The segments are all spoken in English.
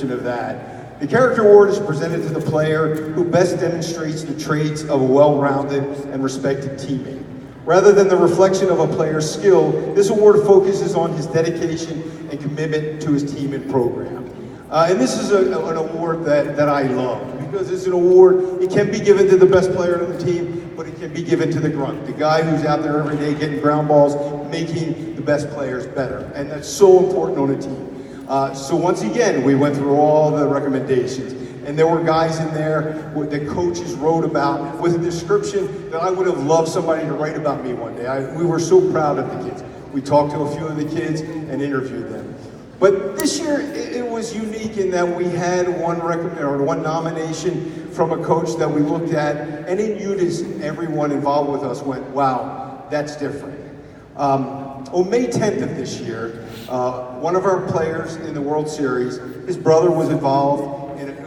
description of that. The character award is presented to the player who best demonstrates the traits of a well-rounded and respected teammate. Rather than the reflection of a player's skill, this award focuses on his dedication and commitment to his team and program. And this is an award that I love, because it's an award, it can be given to the best player on the team, but it can be given to the grunt, the guy who's out there every day getting ground balls, making the best players better. And that's so important on a team. So once again, we went through all the recommendations, and there were guys in there that coaches wrote about with a description that I would have loved somebody to write about me one day. We were so proud of the kids. We talked to a few of the kids and interviewed them. But this year, it was unique in that we had one nomination from a coach that we looked at, and in unison, everyone involved with us went, wow, that's different. On May 10th of this year, one of our players in the World Series, his brother was involved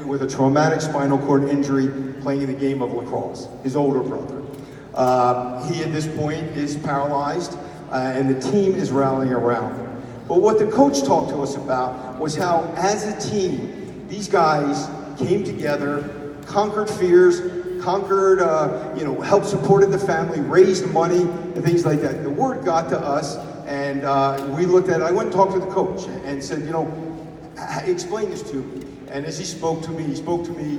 with a traumatic spinal cord injury playing in the game of lacrosse, his older brother. He, at this point, is paralyzed, and the team is rallying around him. But what the coach talked to us about was how, as a team, these guys came together, conquered fears, helped supported the family, raised money, and things like that. The word got to us, and we looked at it. I went and talked to the coach and said, explain this to me. And as he spoke to me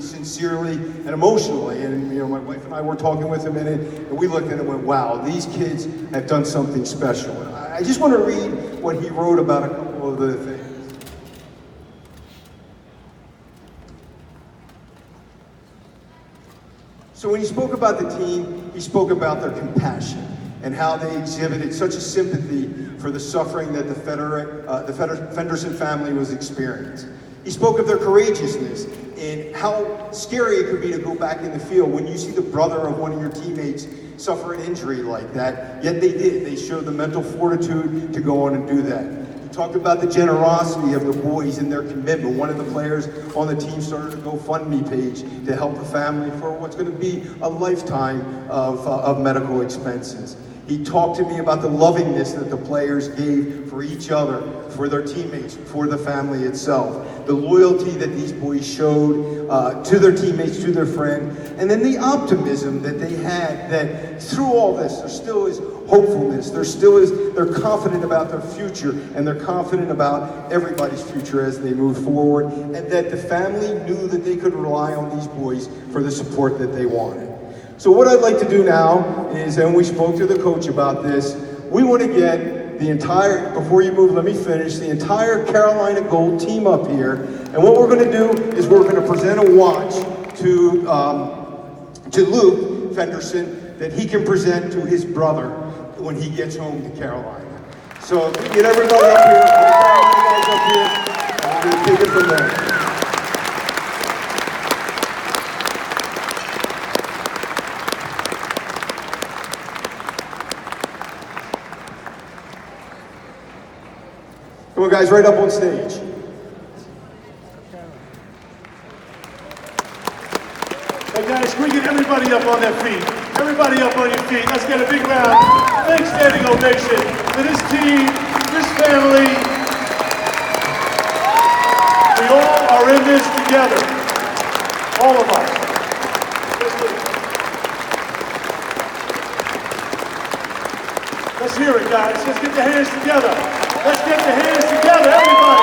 sincerely and emotionally. And my wife and I were talking with him in it, and we looked at it and went, wow, these kids have done something special. And I just want to read what he wrote about a couple of the things. So when he spoke about the team, he spoke about their compassion and how they exhibited such a sympathy for the suffering that the Fenderson family was experiencing. He spoke of their courageousness and how scary it could be to go back in the field when you see the brother of one of your teammates suffer an injury like that, yet they did. They showed the mental fortitude to go on and do that. He talked about the generosity of the boys and their commitment. One of the players on the team started a GoFundMe page to help the family for what's going to be a lifetime of medical expenses. He talked to me about the lovingness that the players gave for each other, for their teammates, for the family itself. The loyalty that these boys showed to their teammates, to their friend, and then the optimism that they had that through all this, there still is hopefulness. They're confident about their future, and they're confident about everybody's future as they move forward, and that the family knew that they could rely on these boys for the support that they wanted. So what I'd like to do now is, and we spoke to the coach about this, we want to get the entire, before you move, let me finish, the entire Carolina Gold team up here. And what we're going to do is we're going to present a watch to Luke Fenderson that he can present to his brother when he gets home to Carolina. So get everybody up here, and we're going to take it from there. Come on, guys, right up on stage. Hey, guys, can we get everybody up on their feet? Everybody up on your feet. Let's get a big round. Big standing ovation for this team, this family. We all are in this together. All of us. Let's hear it, guys. Let's get the hands together. Let's get the hands together, everybody.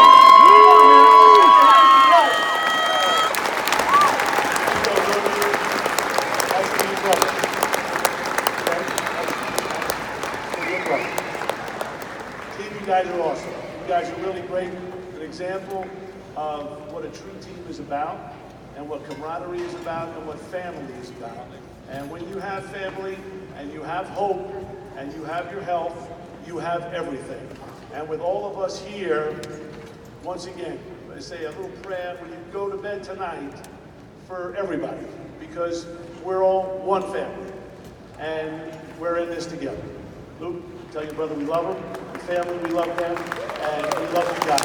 Nice to meet you, brother. Team, you guys are awesome. You guys are really great. An example of what a true team is about, and what camaraderie is about, and what family is about. And when you have family, and you have hope, and you have your health, you have everything. And with all of us here, once again, I say a little prayer when you go to bed tonight for everybody, because we're all one family, and we're in this together. Luke, tell your brother we love him, the family, we love them, and we love you guys.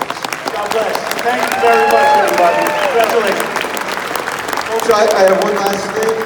God bless. Thank you very much, everybody. Congratulations. Folks, I have one last thing.